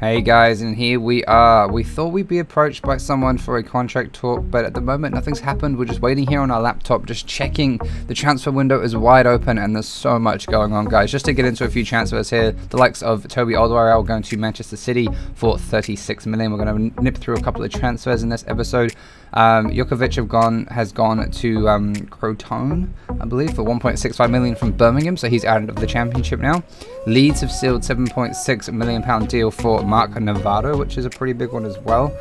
Hey guys, and here we are. We thought we'd be approached by someone for a contract talk, but at the moment nothing's happened. We're just waiting here on our laptop, just checking. The transfer window is wide open and there's so much going on, guys. Just to get into a few transfers here, the likes of Toby Alderweireld going to Manchester City for 36 million. We're going to nip through a couple of transfers in this episode. Jokovic has gone to Crotone, I believe, for 1.65 million from Birmingham, so he's out of the Championship now. Leeds have sealed £7.6 million deal for Mark Navarro, which is a pretty big one as well.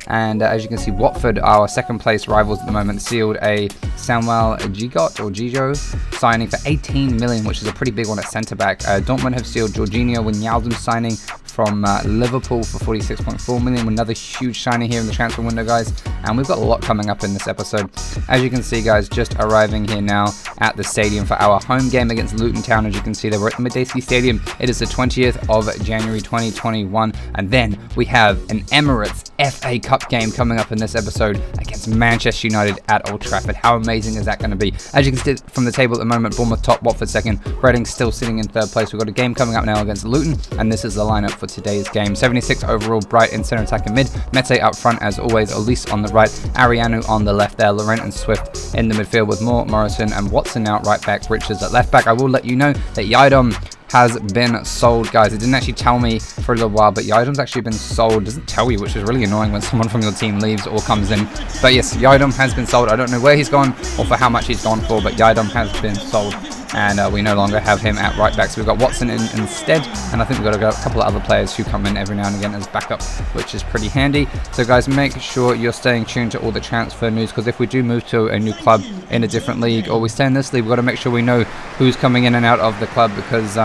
And as you can see, Watford, our second place rivals at the moment, sealed a Samuel Gigot signing for 18 million, which is a pretty big one at centre back. Dortmund have sealed Jorginho Wijnaldum signing from Liverpool for 46.4 million. Another huge signing here in the transfer window, guys. And we've got a lot coming up in this episode. As you can see, guys, just arriving here now at the stadium for our home game against Luton Town. As you can see, we're at the Mete Stadium. It is the 20th of January 2021. And then we have an Emirates FA Cup game coming up in this episode against Manchester United at Old Trafford. How amazing is that going to be? As you can see from the table at the moment, Bournemouth top, Watford second, Reading still sitting in third place. We've got a game coming up now against Luton, and this is the lineup for today's game. 76 overall, Bryte in centre attack and mid, Mete up front as always, Elise on the right, Arianu on the left there, Laurent and Swift in the midfield with Moore, Morrison and Watson out right back, Richards at left back. I will let you know that Yidom has been sold, guys. It didn't actually tell me for a little while, but Yidom's actually been sold. It doesn't tell you, which is really annoying when someone from your team leaves or comes in. But yes, Yidom has been sold. I don't know where he's gone or for how much he's gone for, but Yidom has been sold. And we no longer have him at right back, so we've got Watson in instead, and I think we've got a couple of other players who come in every now and again as backup, which is pretty handy. So guys, make sure you're staying tuned to all the transfer news, because if we do move to a new club in a different league, or we stay in this league, we've got to make sure we know who's coming in and out of the club, because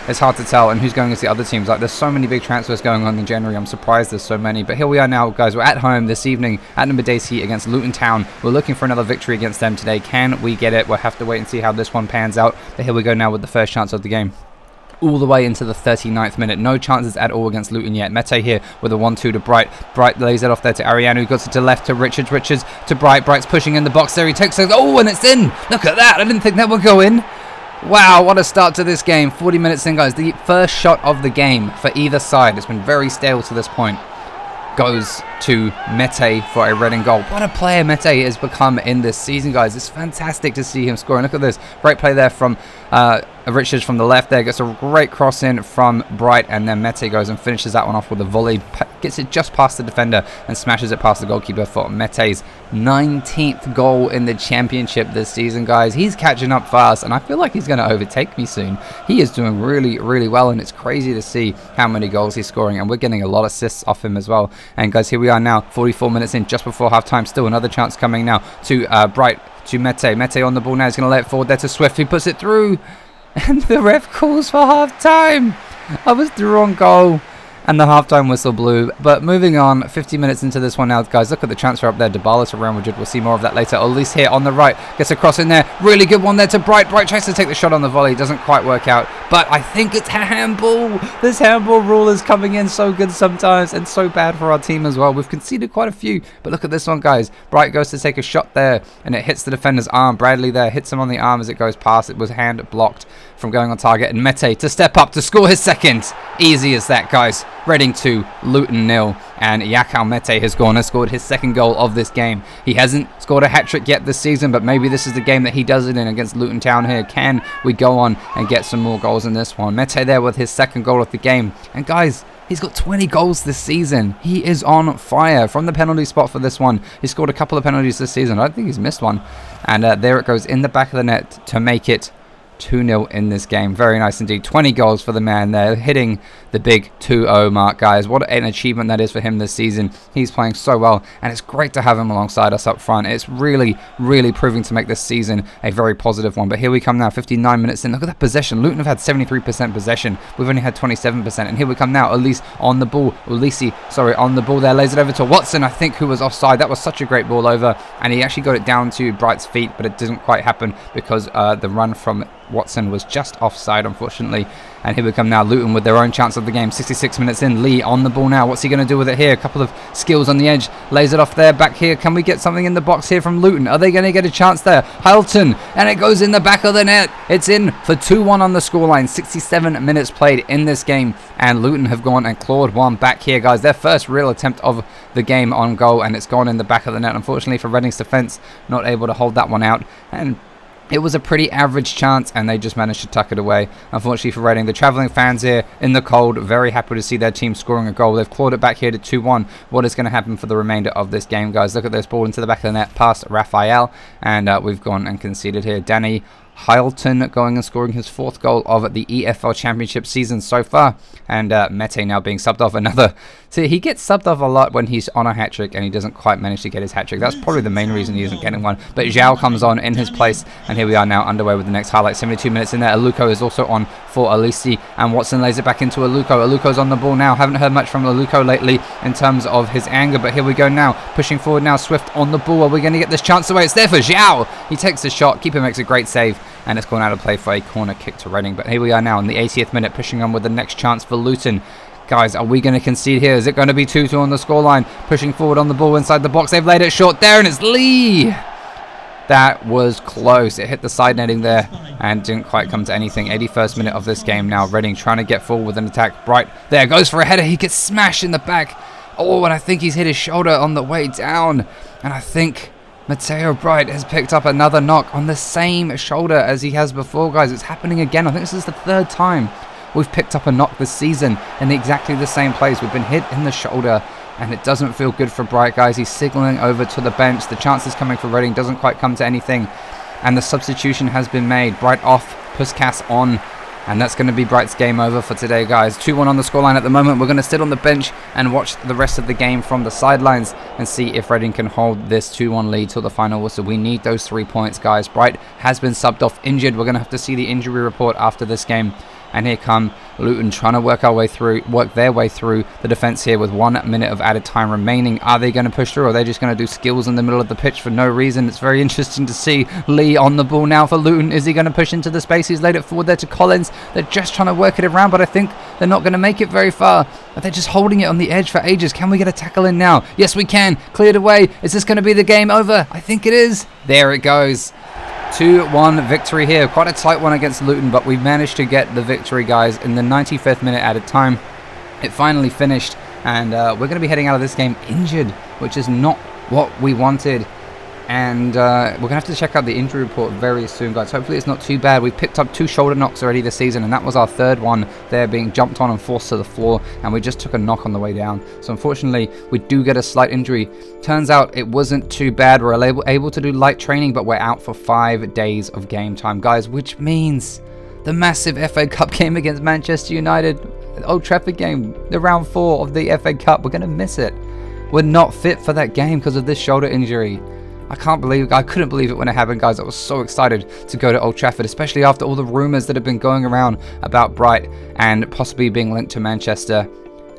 it's hard to tell, and who's going against the other teams. Like, there's so many big transfers going on in January. I'm surprised there's so many. But here we are now, guys. We're at home this evening at Mete against Luton Town. We're looking for another victory against them today. Can we get it? We'll have to wait and see how this one pans out. But here we go now with the first chance of the game. All the way into the 39th minute. No chances at all against Luton yet. Mete here with a 1-2 to Bryte. Bryte lays it off there to Arianu, who got it to left to Richards. Richards to Bryte. Bryte's pushing in the box there. He takes it. Oh, and it's in. Look at that. I didn't think that would go in. Wow, what a start to this game. 40 minutes in, guys. The first shot of the game for either side. It's been very stale to this point. Goes to Mete for a Reading goal. What a player Mete has become in this season, guys. It's fantastic to see him scoring. Look at this. Great play there from Richards from the left there. Gets a great cross in from Bryte, and then Mete goes and finishes that one off with a volley. Gets it just past the defender and smashes it past the goalkeeper for Mete's 19th goal in the Championship this season, guys. He's catching up fast, and I feel like he's going to overtake me soon. He is doing really, really well, and it's crazy to see how many goals he's scoring, and we're getting a lot of assists off him as well. And guys, here we are now, 44 minutes in, just before half-time. Still another chance coming now to Bryte, to Mete. Mete on the ball now. He's going to let it forward there to Swift. He puts it through, and the ref calls for half-time. I was through on goal, and the halftime whistle blew. But moving on, 50 minutes into this one now, guys. Look at the transfer up there. Dybala to Real Madrid. We'll see more of that later. Elise here on the right. Gets a cross in there. Really good one there to Bryte. Bryte tries to take the shot on the volley. Doesn't quite work out. But I think it's a handball. This handball rule is coming in so good sometimes and so bad for our team as well. We've conceded quite a few. But look at this one, guys. Bryte goes to take a shot there, and it hits the defender's arm. Bradley there hits him on the arm as it goes past. It was hand blocked from going on target. And Mete to step up to score his second. Easy as that, guys. Reading 2, Luton 0, and Yakao Mete has gone and scored his second goal of this game. He hasn't scored a hat-trick yet this season, but maybe this is the game that he does it in against Luton Town here. Can we go on and get some more goals in this one? Mete there with his second goal of the game. And guys, he's got 20 goals this season. He is on fire from the penalty spot for this one. He scored a couple of penalties this season. I don't think he's missed one. And there it goes in the back of the net to make it 2-0 in this game. Very nice indeed. 20 goals for the man there, hitting the big 2-0 mark, guys. What an achievement that is for him this season. He's playing so well, and it's great to have him alongside us up front. It's really, really proving to make this season a very positive one. But here we come now, 59 minutes in. Look at that possession. Luton have had 73% possession. We've only had 27%. And here we come now. Elise on the ball. On the ball there. Lays it over to Watson, I think, who was offside. That was such a great ball over. And he actually got it down to Bryte's feet, but it didn't quite happen because the run from Watson was just offside, unfortunately. And here we come now, Luton with their own chance of the game. 66 minutes in, Lee on the ball now. What's he going to do with it here? A couple of skills on the edge. Lays it off there, back here. Can we get something in the box here from Luton? Are they going to get a chance there? Hylton, and it goes in the back of the net. It's in for 2-1 on the scoreline. 67 minutes played in this game. And Luton have gone and clawed one back here, guys. Their first real attempt of the game on goal, and it's gone in the back of the net. Unfortunately for Reading's defence, not able to hold that one out. And it was a pretty average chance, and they just managed to tuck it away. Unfortunately for Reading, the travelling fans here in the cold, very happy to see their team scoring a goal. They've clawed it back here to 2-1. What is going to happen for the remainder of this game, guys? Look at this ball into the back of the net past Raphael, and we've gone and conceded here. Danny Hylton going and scoring his 4th goal of the EFL Championship season so far. And Mete now being subbed off another. See, he gets subbed off a lot when he's on a hat-trick and he doesn't quite manage to get his hat-trick. That's probably the main reason he isn't getting one. But Zhao comes on in his place, and here we are now underway with the next highlight. 72 minutes in there. Aluko is also on for Alisi, and Watson lays it back into Aluko. Aluko's on the ball now. Haven't heard much from Aluko lately in terms of his anger, but here we go now. Pushing forward now, Swift on the ball. Are we going to get this chance away? It's there for Zhao. He takes the shot. Keeper makes a great save, and it's gone out of play for a corner kick to Reading. But here we are now in the 80th minute, pushing on with the next chance for Luton. Guys, are we going to concede here? Is it going to be 2-2 on the scoreline? Pushing forward on the ball inside the box. They've laid it short there, and it's Lee. That was close. It hit the side netting there and didn't quite come to anything. 81st minute of this game now. Reading trying to get forward with an attack. Bryte there goes for a header. He gets smashed in the back. Oh, and I think he's hit his shoulder on the way down. And I think Mateo Bryte has picked up another knock on the same shoulder as he has before, guys. It's happening again. I think this is the 3rd time we've picked up a knock this season in exactly the same place. We've been hit in the shoulder, and it doesn't feel good for Bryte, guys. He's signalling over to the bench. The chances coming for Reading doesn't quite come to anything, and the substitution has been made. Bryte off, Puskas on, and that's going to be Bryte's game over for today, guys. 2-1 on the scoreline at the moment. We're going to sit on the bench and watch the rest of the game from the sidelines and see if Reading can hold this 2-1 lead till the final whistle. We need those 3 points, guys. Bryte has been subbed off injured. We're going to have to see the injury report after this game. And here come Luton trying to work their way through the defence here with 1 minute of added time remaining. Are they going to push through, or are they just going to do skills in the middle of the pitch for no reason? It's very interesting to see. Lee on the ball now for Luton. Is he going to push into the space? He's laid it forward there to Collins. They're just trying to work it around, but I think they're not going to make it very far. But they're just holding it on the edge for ages. Can we get a tackle in now? Yes, we can. Cleared away. Is this going to be the game over? I think it is. There it goes. 2-1 victory here. Quite a tight one against Luton, but we managed to get the victory, guys, in the 95th minute added time. It finally finished, and we're going to be heading out of this game injured, which is not what we wanted. And we're going to have to check out the injury report very soon, guys. Hopefully it's not too bad. We've picked up 2 shoulder knocks already this season, and that was our 3rd one there, being jumped on and forced to the floor, and we just took a knock on the way down. So unfortunately, we do get a slight injury. Turns out it wasn't too bad. We're able to do light training, but we're out for 5 days of game time, guys, which means the massive FA Cup game against Manchester United, Old Trafford game, the round 4 of the FA Cup. We're going to miss it. We're not fit for that game because of this shoulder injury. I couldn't believe it when it happened, guys. I was so excited to go to Old Trafford, especially after all the rumours that have been going around about Bryte and possibly being linked to Manchester.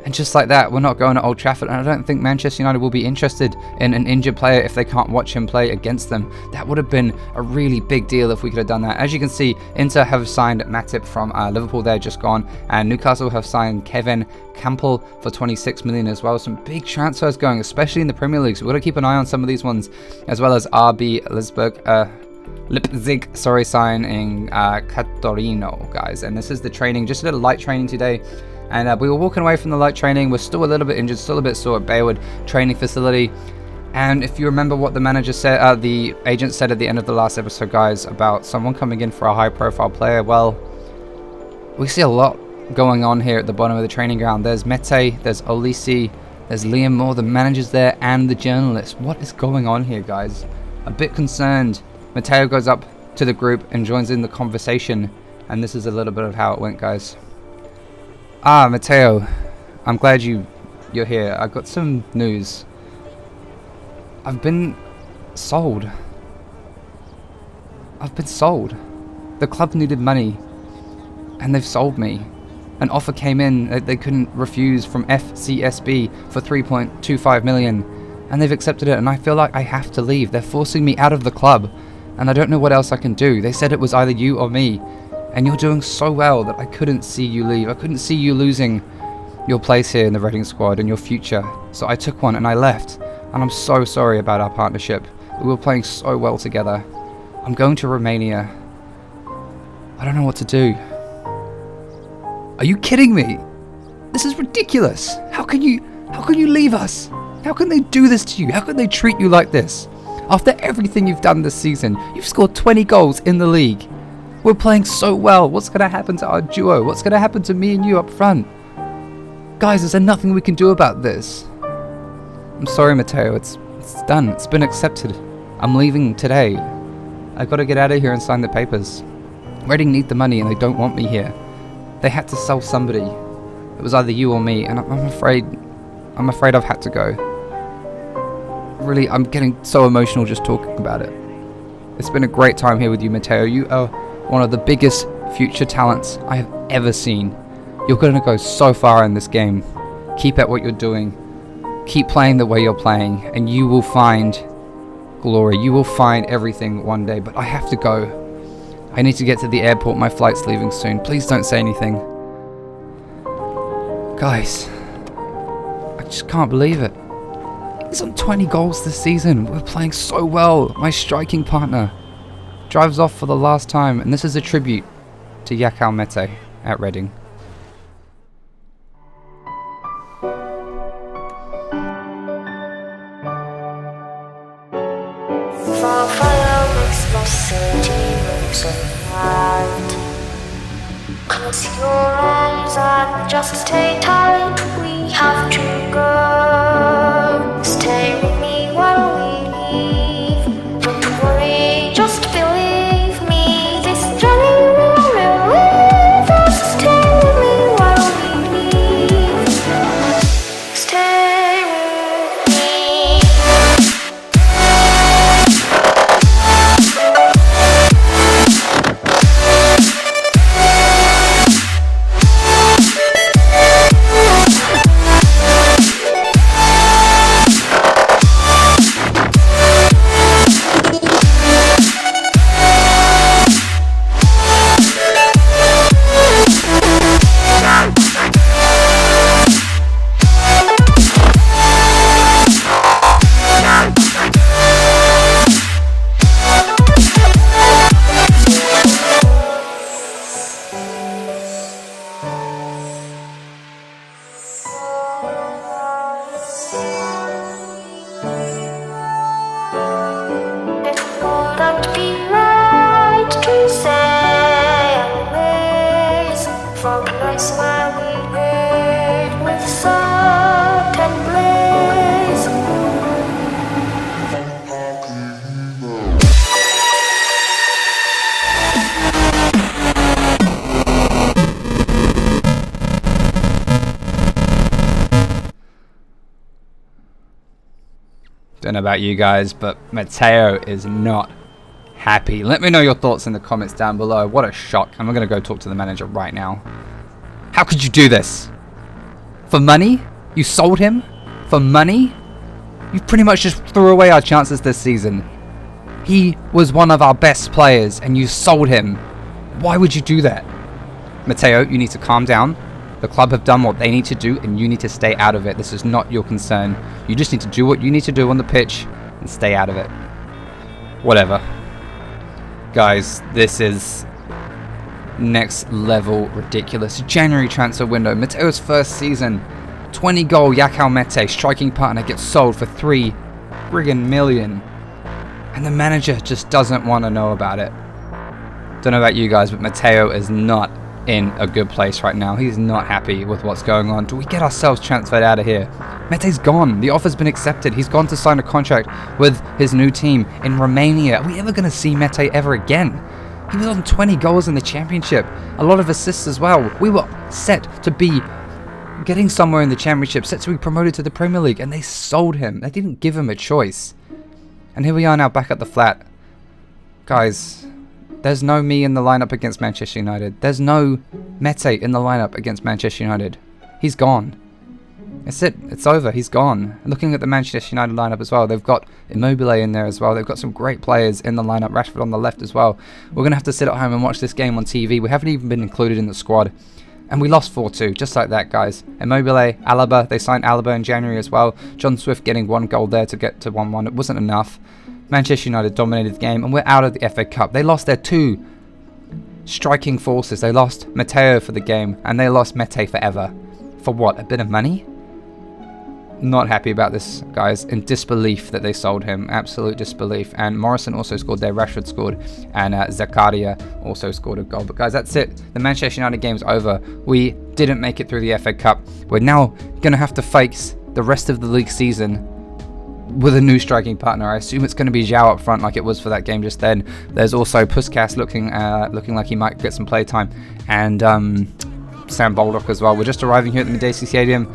And just like that, we're not going to Old Trafford, and I don't think Manchester United will be interested in an injured player if they can't watch him play against them. That would have been a really big deal if we could have done that. As you can see, Inter have signed Mete from Liverpool. They're just gone, and Newcastle have signed Kevin Campbell for 26 million as well. Some big transfers going, especially in the Premier League, so we've got to keep an eye on some of these ones, as well as RB Leipzig, signing Catorino, guys. And this is the training, just a little light training today. And we were walking away from the light training. We're still a little bit injured, still a bit sore at Baywood training facility. And if you remember what the manager said, the agent said at the end of the last episode, guys, about someone coming in for a high-profile player, well, we see a lot going on here at the bottom of the training ground. There's Mete, there's Olisi, there's Liam Moore, the manager's there, and the journalist. What is going on here, guys? A bit concerned. Mateo goes up to the group and joins in the conversation. And this is a little bit of how it went, guys. Mateo, I'm glad you're here. I've got some news. I've been sold. The club needed money, and they've sold me. An offer came in that they couldn't refuse from FCSB for 3.25 million, and they've accepted it, and I feel like I have to leave. They're forcing me out of the club, and I don't know what else I can do. They said it was either you or me, And you're doing so well that I couldn't see you leave. I couldn't see you losing your place here in the Reading squad and your future. So I took one and I left. And I'm so sorry about our partnership. We were playing so well together. I'm going to Romania. I don't know what to do. Are you kidding me? This is ridiculous. How can you leave us? How can they do this to you? How can they treat you like this? After everything you've done this season, you've scored 20 goals in the league. We're playing so well. What's going to happen to our duo? What's going to happen to me and you up front? Guys, is there nothing we can do about this? I'm sorry, Mateo. It's done. It's been accepted. I'm leaving today. I've got to get out of here and sign the papers. Reading need the money and they don't want me here. They had to sell somebody. It was either you or me, and I'm afraid I've had to go. Really, I'm getting so emotional just talking about it. It's been a great time here with you, Mateo. You are one of the biggest future talents I have ever seen. You're going to go so far in this game. Keep at what you're doing. Keep playing the way you're playing, and you will find glory. You will find everything one day, but I have to go. I need to get to the airport. My flight's leaving soon. Please don't say anything. Guys, I just can't believe it. He's on 20 goals this season. We're playing so well. My striking partner drives off for the last time, and this is a tribute to Yakal Mete at Reading. Close your eyes and just stay tight. We have to go. Stay with me while we leave. Don't worry, just believe me. This journey will relieve us. Stay with me while we leave. Stay with me. Don't know about you guys, but Mateo is not happy. Let me know your thoughts in the comments down below. What a shock. I'm going to go talk to the manager right now. How could you do this? For money? You sold him? For money? You pretty much just threw away our chances this season. He was one of our best players and you sold him. Why would you do that? Mateo, you need to calm down. The club have done what they need to do and you need to stay out of it. This is not your concern. You just need to do what you need to do on the pitch and stay out of it. Whatever. Guys, this is next level ridiculous. January transfer window. Mateo's first season. 20 goal Yakal Mete, striking partner, gets sold for 3 friggin' million. And the manager just doesn't want to know about it. Don't know about you guys, but Mateo is not in a good place right now. He's not happy with what's going on. Do we get ourselves transferred out of here? Mete's gone. The offer's been accepted. He's gone to sign a contract with his new team in Romania. Are we ever going to see Mete ever again? He was on 20 goals in the championship. A lot of assists as well. We were set to be getting somewhere in the championship, set to be promoted to the Premier League, and they sold him. They didn't give him a choice. And here we are now back at the flat. Guys, there's no me in the lineup against Manchester United. There's no Mete in the lineup against Manchester United. He's gone. That's it. It's over. He's gone. Looking at the Manchester United lineup as well, they've got Immobile in there as well. They've got some great players in the lineup. Rashford on the left as well. We're going to have to sit at home and watch this game on TV. We haven't even been included in the squad. And we lost 4-2, just like that, guys. Immobile, Alaba. They signed Alaba in January as well. John Swift getting 1 goal there to get to 1-1. It wasn't enough. Manchester United dominated the game, and we're out of the FA Cup. They lost their 2 striking forces. They lost Mateo for the game, and they lost Mete forever. For what? A bit of money? Not happy about this, guys. In disbelief that they sold him. Absolute disbelief. And Morrison also scored there. Rashford scored. And Zakaria also scored a goal. But guys, that's it. The Manchester United game's over. We didn't make it through the FA Cup. We're now going to have to face the rest of the league season with a new striking partner. I assume it's going to be João up front like it was for that game just then. There's also Puskas looking like he might get some play time. And Sam Baldock as well. We're just arriving here at the Mete Stadium.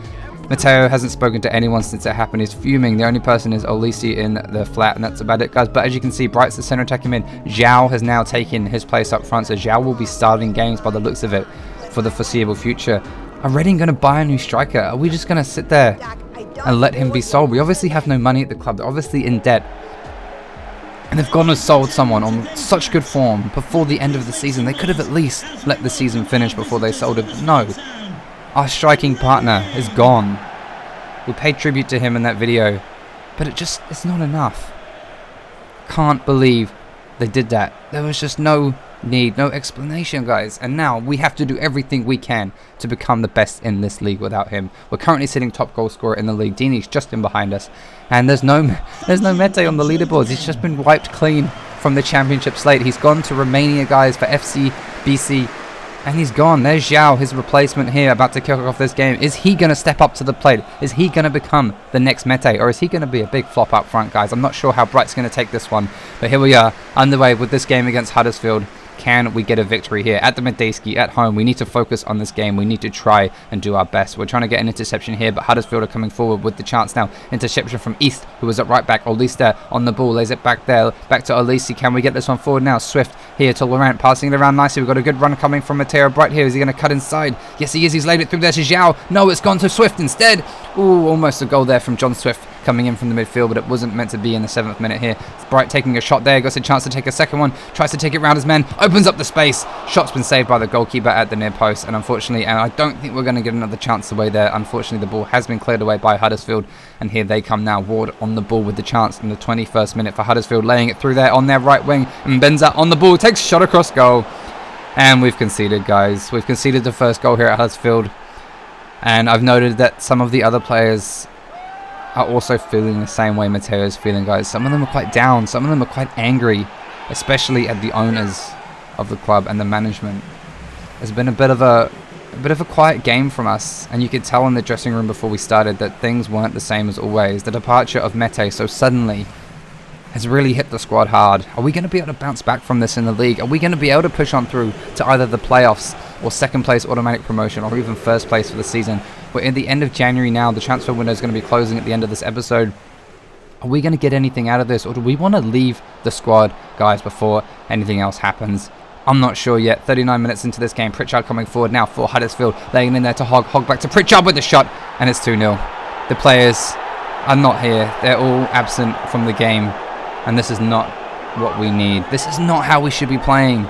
Mateo hasn't spoken to anyone since it happened. He's fuming. The only person is Olise in the flat, and that's about it, guys. But as you can see, Bryte's the center attacking mid. João has now taken his place up front, so João will be starting games by the looks of it for the foreseeable future. Are Reading going to buy a new striker? Are we just going to sit there and let him be sold? We obviously have no money at the club. They're obviously in debt. And they've gone and sold someone on such good form before the end of the season. They could have at least let the season finish before they sold him. No. Our striking partner is gone. We paid tribute to him in that video, but it's not enough. Can't believe they did that. There was just no need, no explanation, guys. And now we have to do everything we can to become the best in this league without him. We're currently sitting top goal scorer in the league. Dini's just in behind us, and there's no Mete on the leaderboards. He's just been wiped clean from the championship slate. He's gone to Romania, guys, for FC BC. And he's gone. There's João, his replacement here, about to kick off this game. Is he going to step up to the plate? Is he going to become the next Mete? Or is he going to be a big flop up front, guys? I'm not sure how Bryte's going to take this one. But here we are, underway with this game against Huddersfield. Can we get a victory here at the Medeski at home? We need to focus on this game. We need to try and do our best. We're trying to get an interception here, but Huddersfield are coming forward with the chance now. Interception from East, who was at right back. Olise there on the ball, lays it back there. Back to Olise. Can we get this one forward now? Swift here to Laurent, passing it around nicely. We've got a good run coming from Mateo Bryte here. Is he going to cut inside? Yes, he is. He's laid it through there to João. No, it's gone to Swift instead. Ooh, almost a goal there from John Swift coming in from the midfield, but it wasn't meant to be in the 7th minute here. Bryte taking a shot there, gets a chance to take a second one, tries to take it round his men, opens up the space. Shot's been saved by the goalkeeper at the near post, and unfortunately, and I don't think we're going to get another chance away there. Unfortunately, the ball has been cleared away by Huddersfield, and here they come now. Ward on the ball with the chance in the 21st minute for Huddersfield, laying it through there on their right wing, and Benza on the ball, takes a shot across goal, and we've conceded, guys. We've conceded the first goal here at Huddersfield, and I've noted that some of the other players are also feeling the same way Mateo is feeling, guys. Some of them are quite down. Some of them are quite angry, especially at the owners of the club and the management. It's been a bit of a quiet game from us, and you could tell in the dressing room before we started that things weren't the same as always. The departure of Mete so suddenly has really hit the squad hard. Are we going to be able to bounce back from this in the league? Are we going to be able to push on through to either the playoffs or second place automatic promotion, or even first place for the season? We're in the end of January now. The transfer window is going to be closing at the end of this episode. Are we going to get anything out of this, or do we want to leave the squad, guys, before anything else happens? I'm not sure yet. 39 minutes into this game, Pritchard coming forward now for Huddersfield, laying in there to Hogg. Hogg back to Pritchard with the shot, and it's 2-0. The players are not here. They're all absent from the game, and this is not what we need. This is not how we should be playing.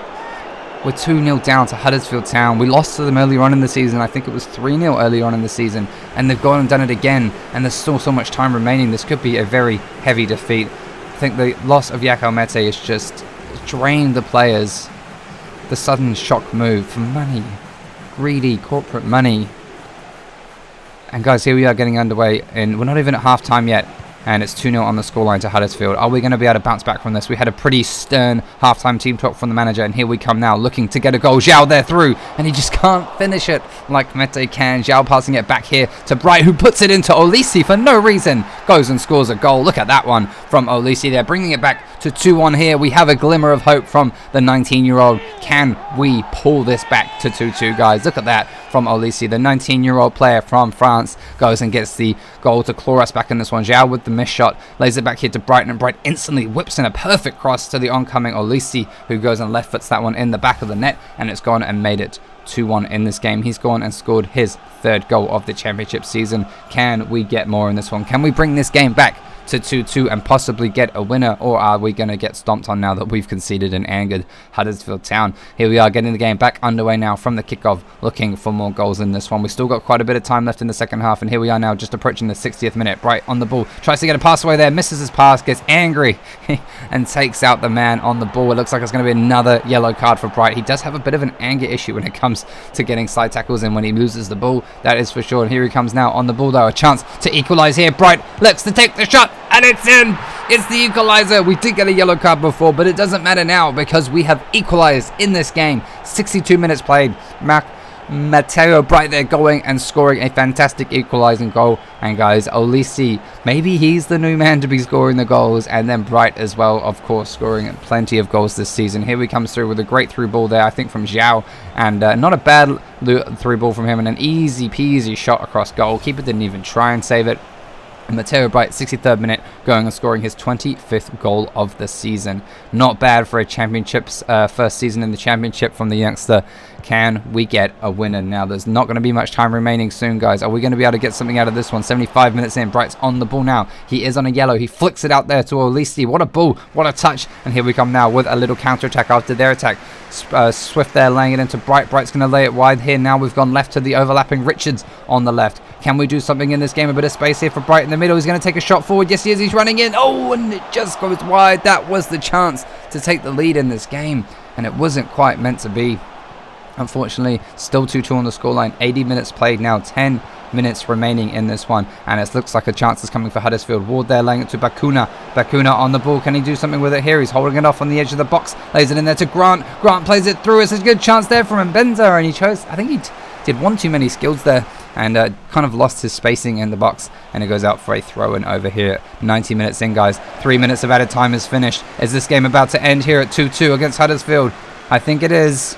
We're 2-0 down to Huddersfield Town. We lost to them earlier on in the season. I think it was 3-0 earlier on in the season. And they've gone and done it again. And there's still so much time remaining. This could be a very heavy defeat. I think the loss of João Mete has just drained the players. The sudden shock move for money. Greedy corporate money. And guys, here we are getting underway. And we're not even at half-time yet. And it's 2-0 on the scoreline to Huddersfield. Are we going to be able to bounce back from this? We had a pretty stern halftime team talk from the manager, and here we come now, looking to get a goal. João there through, and he just can't finish it like Mete can. João passing it back here to Bryte, who puts it into Olise for no reason. Goes and scores a goal. Look at that one from Olise there, bringing it back to 2-1 here. We have a glimmer of hope from the 19-year-old. Can we pull this back to 2-2, guys? Look at that from Olise. The 19-year-old player from France goes and gets the goal to claw us back in this one. João with the the missed shot, lays it back here to Bryte, and Bryte instantly whips in a perfect cross to the oncoming Olisi, who goes and left foots that one in the back of the net, and it's gone and made it 2-1 in this game. He's gone and scored his 3rd goal of the championship season. Can we get more in this one? Can we bring this game back to 2-2 and possibly get a winner, or are we going to get stomped on now that we've conceded and angered Huddersfield Town? Here we are getting the game back underway now from the kickoff, looking for more goals in this one. We've still got quite a bit of time left in the second half, and here we are now just approaching the 60th minute. Bryte on the ball, tries to get a pass away there, misses his pass, gets angry and takes out the man on the ball. It looks like it's going to be another yellow card for Bryte. He does have a bit of an anger issue when it comes to getting side tackles in when he loses the ball, that is for sure. And here he comes now on the ball though, a chance to equalise here. Bryte looks to take the shot, and it's in! It's the equaliser. We did get a yellow card before, but it doesn't matter now because we have equalised in this game. 62 minutes played. Mateo Bryte there going and scoring a fantastic equalising goal. And guys, Olisi, maybe he's the new man to be scoring the goals. And then Bryte as well, of course, scoring plenty of goals this season. Here we comes through with a great through ball there, I think, from Zhao. And not a bad through ball from him, and an easy peasy shot across goal. Keeper didn't even try and save it. Mateo Bryte, 63rd minute, going and scoring his 25th goal of the season. Not bad for a championship's first season in the championship from the youngster. Can we get a winner now? There's not going to be much time remaining soon, guys. Are we going to be able to get something out of this one? 75 minutes in. Bryte's on the ball now. He is on a yellow. He flicks it out there to Olisi. What a ball. What a touch. And here we come now with a little counter-attack after their attack. Swift there laying it into Bryte. Bryte's going to lay it wide here. Now we've gone left to the overlapping Richards on the left. Can we do something in this game? A bit of space here for Bryte in the middle. He's going to take a shot forward. Yes, he is. He's running in. Oh, and it just goes wide. That was the chance to take the lead in this game, and it wasn't quite meant to be. Unfortunately, still 2-2 on the scoreline. 80 minutes played now. 10 minutes remaining in this one, and it looks like a chance is coming for Huddersfield. Ward there laying it to Bakuna. Bakuna on the ball. Can he do something with it here? He's holding it off on the edge of the box. Lays it in there to Grant. Grant plays it through. It's a good chance there from Mbenza, and he chose, I think he did one too many skills there, and kind of lost his spacing in the box, and it goes out for a throw-in over here. 90 minutes in, guys. 3 minutes of added time is finished. Is this game about to end here at 2-2 against Huddersfield? I think it is.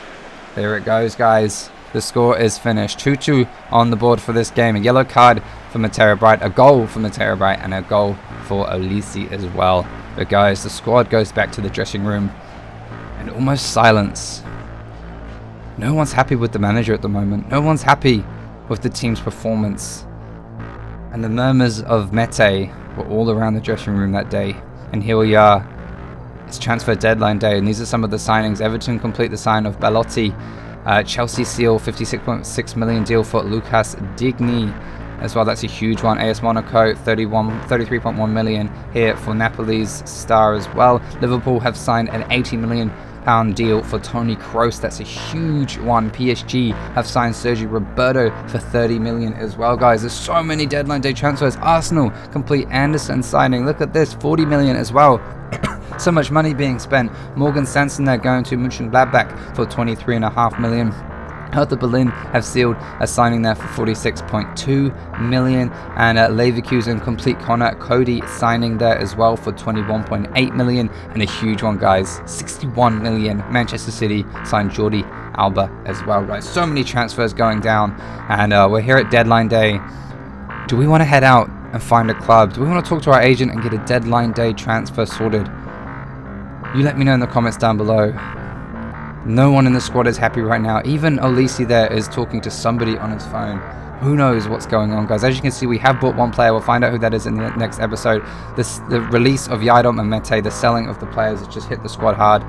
There it goes, guys. The score is finished. 2-2 on the board for this game. A yellow card for Mateo Bryte, a goal for Mateo Bryte, and a goal for Olisi as well. But guys, the squad goes back to the dressing room, and almost silence. No one's happy with the manager at the moment. No one's happy with the team's performance. And the murmurs of Mete were all around the dressing room that day. And here we are. It's transfer deadline day, and these are some of the signings. Everton complete the sign of Belotti. Chelsea seal 56.6 million deal for Lucas Digny as well. That's a huge one. AS Monaco 33.1 million here for Napoli's star as well. Liverpool have signed an 80 million pound deal for Toni Kroos. That's a huge one. PSG have signed Sergio Roberto for 30 million as well, guys. There's so many deadline day transfers. Arsenal complete Anderson signing. Look at this, 40 million as well. So much money being spent. Morgan Sanson there going to Mönchengladbach for 23.5 million. Hertha Berlin have sealed a signing there for 46.2 million, and Leverkusen complete Connor Cody signing there as well for 21.8 million, and a huge one, guys, 61 million. Manchester City signed Jordi Alba as well, guys. So many transfers going down, and we're here at deadline day. Do we want to head out and find a club? Do we want to talk to our agent and get a deadline day transfer sorted? You let me know in the comments down below. No one in the squad is happy right now. Even Olisi there is talking to somebody on his phone. Who knows what's going on, guys? As you can see, we have bought one player. We'll find out who that is in the next episode. The release of Yadom and Mete, the selling of the players, has just hit the squad hard.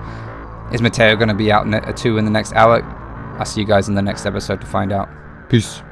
Is Mateo going to be out at 2 in the next hour? I'll see you guys in the next episode to find out. Peace.